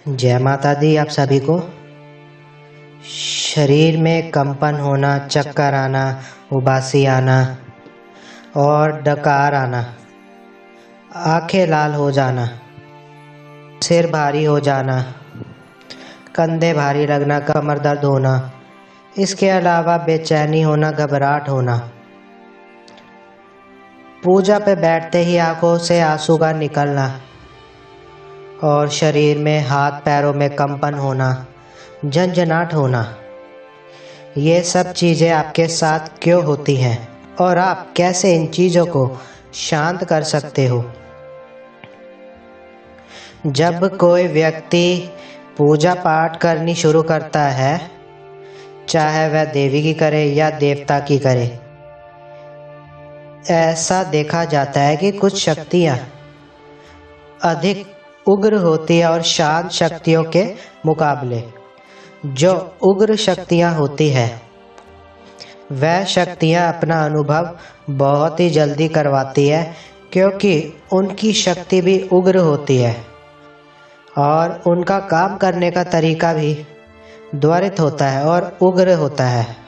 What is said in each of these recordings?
जय माता दी आप सभी को। शरीर में कंपन होना, चक्कर आना, उबासी आना और डकार आना, आंखें लाल हो जाना, सिर भारी हो जाना, कंधे भारी लगना, कमर दर्द होना, इसके अलावा बेचैनी होना, घबराहट होना, पूजा पे बैठते ही आंखों से आंसू का निकलना और शरीर में हाथ पैरों में कंपन होना, झंझनाहट होना, ये सब चीज़ें आपके साथ क्यों होती हैं और आप कैसे इन चीज़ों को शांत कर सकते हो। जब कोई व्यक्ति पूजा पाठ करनी शुरू करता है, चाहे वह देवी की करे या देवता की करे, ऐसा देखा जाता है कि कुछ शक्तियाँ अधिक उग्र होती है और शांत शक्तियों के मुकाबले जो उग्र शक्तियाँ होती है वह शक्तियाँ अपना अनुभव बहुत ही जल्दी करवाती है, क्योंकि उनकी शक्ति भी उग्र होती है और उनका काम करने का तरीका भी त्वरित होता है और उग्र होता है।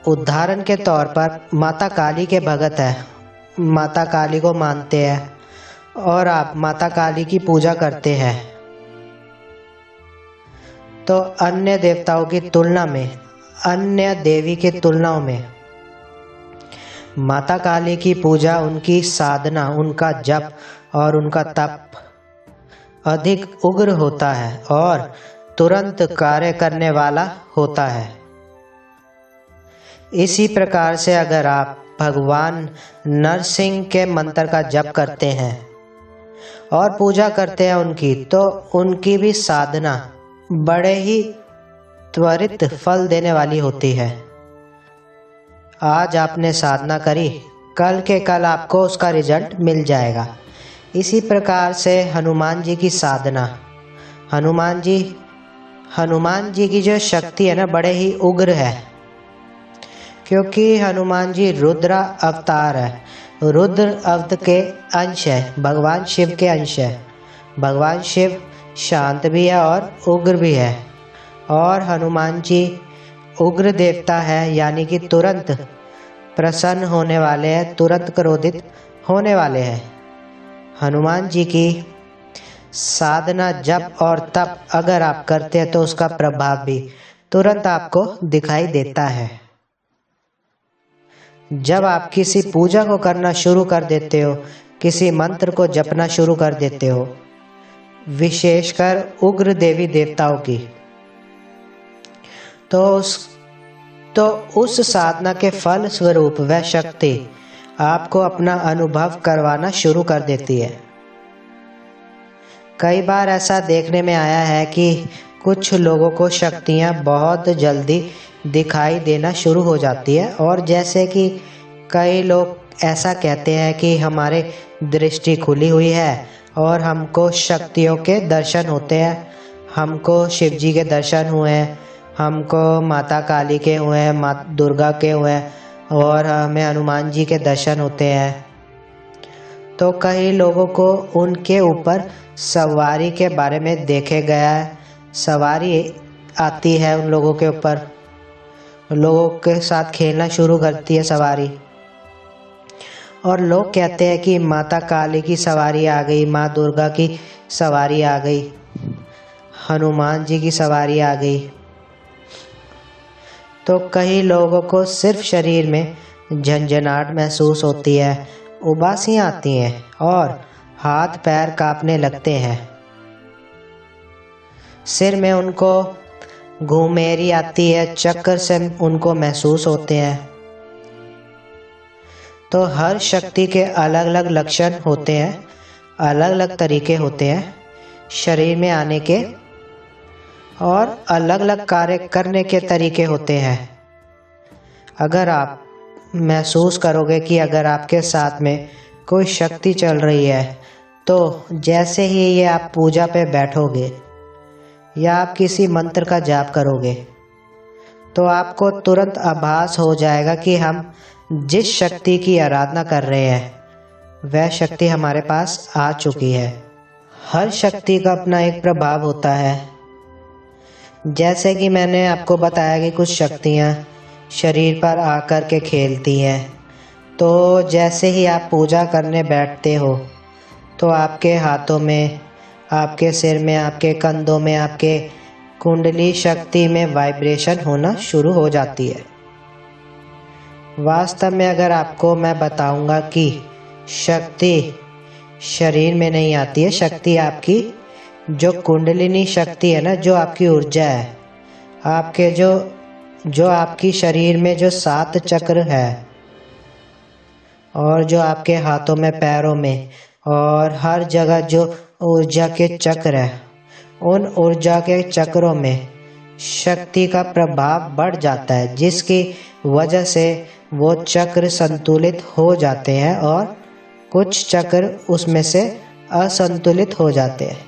उदाहरण के तौर पर माता काली के भगत है, माता काली को मानते हैं और आप माता काली की पूजा करते हैं, तो अन्य देवताओं की तुलना में, अन्य देवी की तुलनाओं में माता काली की पूजा, उनकी साधना, उनका जप और उनका तप अधिक उग्र होता है और तुरंत कार्य करने वाला होता है। इसी प्रकार से अगर आप भगवान नरसिंह के मंत्र का जप करते हैं और पूजा करते हैं उनकी, तो उनकी भी साधना बड़े ही त्वरित फल देने वाली होती है। आज आपने साधना करी, कल के कल आपको उसका रिजल्ट मिल जाएगा। इसी प्रकार से हनुमान जी की साधना, हनुमान जी की जो शक्ति है ना, बड़े ही उग्र है, क्योंकि हनुमान जी रुद्र अवतार है, रुद्र अवतार के अंश है, भगवान शिव के अंश है। भगवान शिव शांत भी है और उग्र भी है, और हनुमान जी उग्र देवता है, यानी कि तुरंत प्रसन्न होने वाले हैं, तुरंत क्रोधित होने वाले हैं। हनुमान जी की साधना, जप और तप अगर आप करते हैं तो उसका प्रभाव भी तुरंत आपको दिखाई देता है। जब आप किसी पूजा को करना शुरू कर देते हो, किसी मंत्र को जपना शुरू कर देते हो, विशेषकर उग्र देवी देवताओं की, तो उस साधना के फल स्वरूप वह शक्ति आपको अपना अनुभव करवाना शुरू कर देती है। कई बार ऐसा देखने में आया है कि कुछ लोगों को शक्तियाँ बहुत जल्दी दिखाई देना शुरू हो जाती है, और जैसे कि कई लोग ऐसा कहते हैं कि हमारे दृष्टि खुली हुई है और हमको शक्तियों के दर्शन होते हैं, हमको शिव जी के दर्शन हुए हैं, हमको माता काली के हुए हैं, माता दुर्गा के हुए हैं, और हमें हनुमान जी के दर्शन होते हैं। तो कई लोगों को उनके ऊपर सवारी के बारे में देखे गया है, सवारी आती है उन लोगों के ऊपर, लोगों के साथ खेलना शुरू करती है सवारी, और लोग कहते हैं कि माता काली की सवारी आ गई, माँ दुर्गा की सवारी आ गई, हनुमान जी की सवारी आ गई। तो कई लोगों को सिर्फ शरीर में झंझनाहट महसूस होती है, उबासियाँ आती हैं और हाथ पैर कांपने लगते हैं, सिर में उनको घुमेरी आती है, चक्कर से उनको महसूस होते हैं। तो हर शक्ति के अलग अलग लक्षण होते हैं, अलग अलग तरीके होते हैं शरीर में आने के, और अलग अलग कार्य करने के तरीके होते हैं। अगर आप महसूस करोगे कि अगर आपके साथ में कोई शक्ति चल रही है, तो जैसे ही ये आप पूजा पे बैठोगे या आप किसी मंत्र का जाप करोगे, तो आपको तुरंत आभास हो जाएगा कि हम जिस शक्ति की आराधना कर रहे हैं वह शक्ति हमारे पास आ चुकी है। हर शक्ति का अपना एक प्रभाव होता है। जैसे कि मैंने आपको बताया कि कुछ शक्तियाँ शरीर पर आकर के खेलती हैं। तो जैसे ही आप पूजा करने बैठते हो तो आपके हाथों में, आपके सिर में, आपके कंधों में, आपके कुंडली शक्ति में वाइब्रेशन होना शुरू हो जाती है। वास्तव में अगर आपको मैं बताऊंगा कि शक्ति शरीर में नहीं आती है, शक्ति आपकी जो कुंडलिनी शक्ति है ना, जो आपकी ऊर्जा है, आपके जो आपकी शरीर में जो 7 चक्र है और जो आपके हाथों में, पैरों में और हर जगह जो ऊर्जा के चक्र है, उन ऊर्जा के चक्रों में शक्ति का प्रभाव बढ़ जाता है, जिसकी वजह से वो चक्र संतुलित हो जाते हैं और कुछ चक्र उसमें से असंतुलित हो जाते हैं,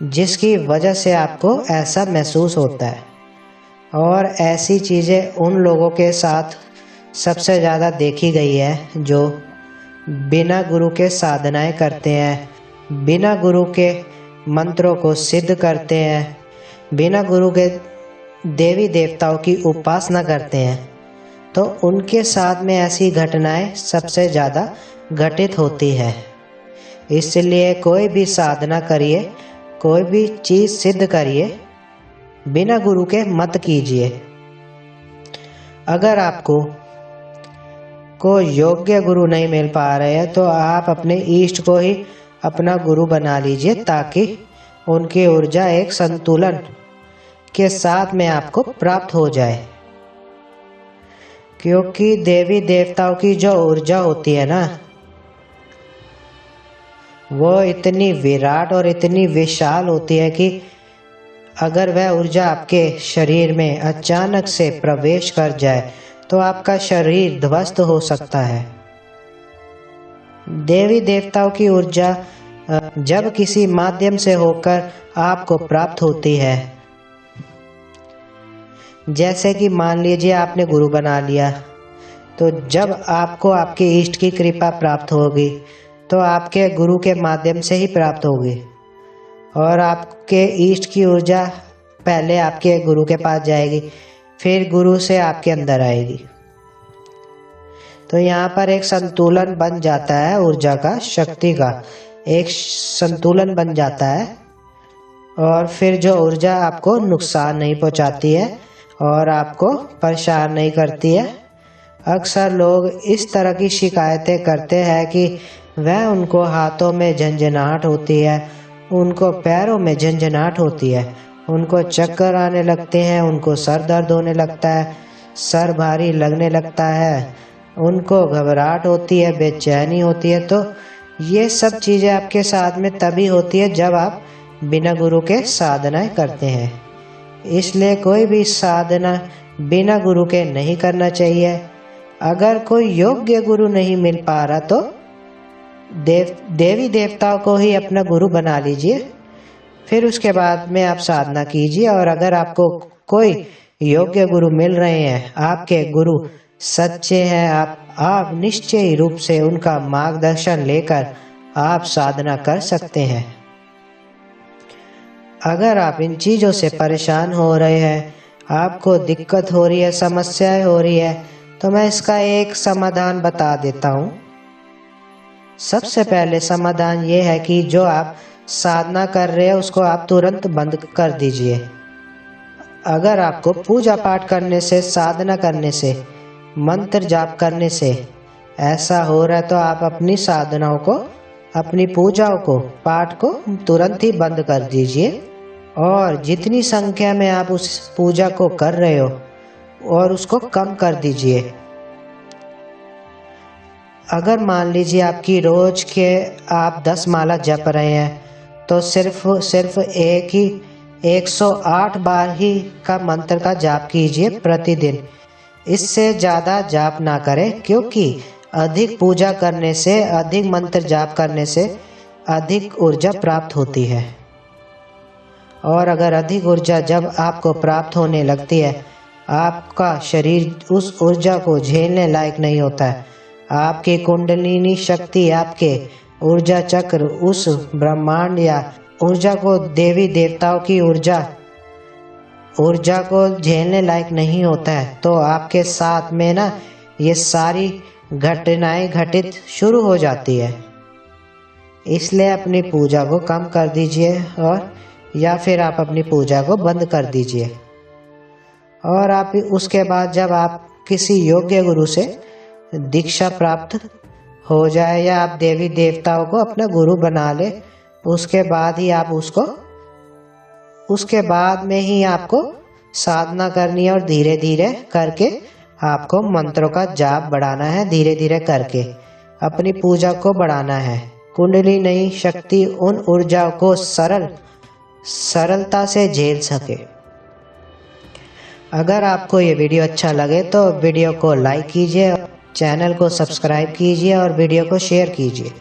जिसकी वजह से आपको ऐसा महसूस होता है। और ऐसी चीज़ें उन लोगों के साथ सबसे ज़्यादा देखी गई है जो बिना गुरु के साधनाएं करते हैं, बिना गुरु के मंत्रों को सिद्ध करते हैं, बिना गुरु के देवी देवताओं की उपासना करते हैं। तो उनके साथ में ऐसी घटनाएं सबसे ज़्यादा घटित होती है। इसलिए कोई भी साधना करिए, कोई भी चीज़ सिद्ध करिए, बिना गुरु के मत कीजिए। अगर आपको कोई योग्य गुरु नहीं मिल पा रहे हैं तो आप अपने इष्ट को ही अपना गुरु बना लीजिए, ताकि उनकी ऊर्जा एक संतुलन के साथ में आपको प्राप्त हो जाए। क्योंकि देवी देवताओं की जो ऊर्जा होती है ना, वो इतनी विराट और इतनी विशाल होती है कि अगर वह ऊर्जा आपके शरीर में अचानक से प्रवेश कर जाए तो आपका शरीर ध्वस्त हो सकता है। देवी देवताओं की ऊर्जा जब किसी माध्यम से होकर आपको प्राप्त होती है, जैसे कि मान लीजिए आपने गुरु बना लिया, तो जब आपको आपके इष्ट की कृपा प्राप्त होगी तो आपके गुरु के माध्यम से ही प्राप्त होगी, और आपके इष्ट की ऊर्जा पहले आपके गुरु के पास जाएगी, फिर गुरु से आपके अंदर आएगी। तो यहाँ पर एक संतुलन बन जाता है, ऊर्जा का, शक्ति का एक संतुलन बन जाता है, और फिर जो ऊर्जा आपको नुकसान नहीं पहुँचाती है और आपको परेशान नहीं करती है। अक्सर लोग इस तरह की शिकायतें करते हैं कि वह उनको हाथों में झंझनाहट होती है, उनको पैरों में झंझनाहट होती है, उनको चक्कर आने लगते हैं, उनको सर दर्द होने लगता है, सर भारी लगने लगता है, उनको घबराहट होती है, बेचैनी होती है। तो ये सब चीज़ें आपके साथ में तभी होती है जब आप बिना गुरु के साधनाएं करते हैं। इसलिए कोई भी साधना बिना गुरु के नहीं करना चाहिए। अगर कोई योग्य गुरु नहीं मिल पा रहा तो देवी देवताओं को ही अपना गुरु बना लीजिए, फिर उसके बाद में आप साधना कीजिए। और अगर आपको कोई योग्य गुरु मिल रहे हैं, आपके गुरु सच्चे हैं, आप निश्चय रूप से उनका मार्गदर्शन लेकर आप साधना कर सकते हैं। अगर आप इन चीज़ों से परेशान हो रहे हैं, आपको दिक्कत हो रही है, समस्याएं हो रही है, तो मैं इसका एक समाधान बता देता हूँ। सबसे पहले समाधान ये है कि जो आप साधना कर रहे हैं उसको आप तुरंत बंद कर दीजिए। अगर आपको पूजा पाठ करने से, साधना करने से, मंत्र जाप करने से ऐसा हो रहा है तो आप अपनी साधनाओं को, अपनी पूजाओं को, पाठ को तुरंत ही बंद कर दीजिए। और जितनी संख्या में आप उस पूजा को कर रहे हो और उसको कम कर दीजिए। अगर मान लीजिए आपकी रोज के आप 10 माला जप रहे हैं तो सिर्फ एक ही 108 बार ही का मंत्र का जाप कीजिए प्रतिदिन। इससे ज़्यादा जाप ना करें, क्योंकि अधिक पूजा करने से, अधिक मंत्र जाप करने से अधिक ऊर्जा प्राप्त होती है। और अगर अधिक ऊर्जा जब आपको प्राप्त होने लगती है, आपका शरीर उस ऊर्जा को झेलने लायक नहीं होता है। आपकी कुंडलिनी शक्ति आपके ऊर्जा चक्र उस ब्रह्मांड या ऊर्जा को देवी देवताओं की ऊर्जा को झेलने लायक नहीं होता है, तो आपके साथ में ना ये सारी घटनाएं घटित शुरू हो जाती है। इसलिए अपनी पूजा को कम कर दीजिए और या फिर आप अपनी पूजा को बंद कर दीजिए। और आप उसके बाद जब आप किसी योग्य गुरु से दीक्षा प्राप्त हो जाए या आप देवी देवताओं को अपना गुरु बना ले, उसके बाद ही आप उसके बाद में ही आपको साधना करनी है और धीरे धीरे करके आपको मंत्रों का जाप बढ़ाना है। धीरे धीरे करके अपनी पूजा को बढ़ाना है। कुंडलिनी शक्ति उन ऊर्जाओं को सरलता से झेल सके। अगर आपको ये वीडियो अच्छा लगे तो वीडियो को लाइक कीजिए, चैनल को सब्सक्राइब कीजिए और वीडियो को शेयर कीजिए।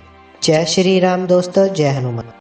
जय श्री राम दोस्तों, जय हनुमान।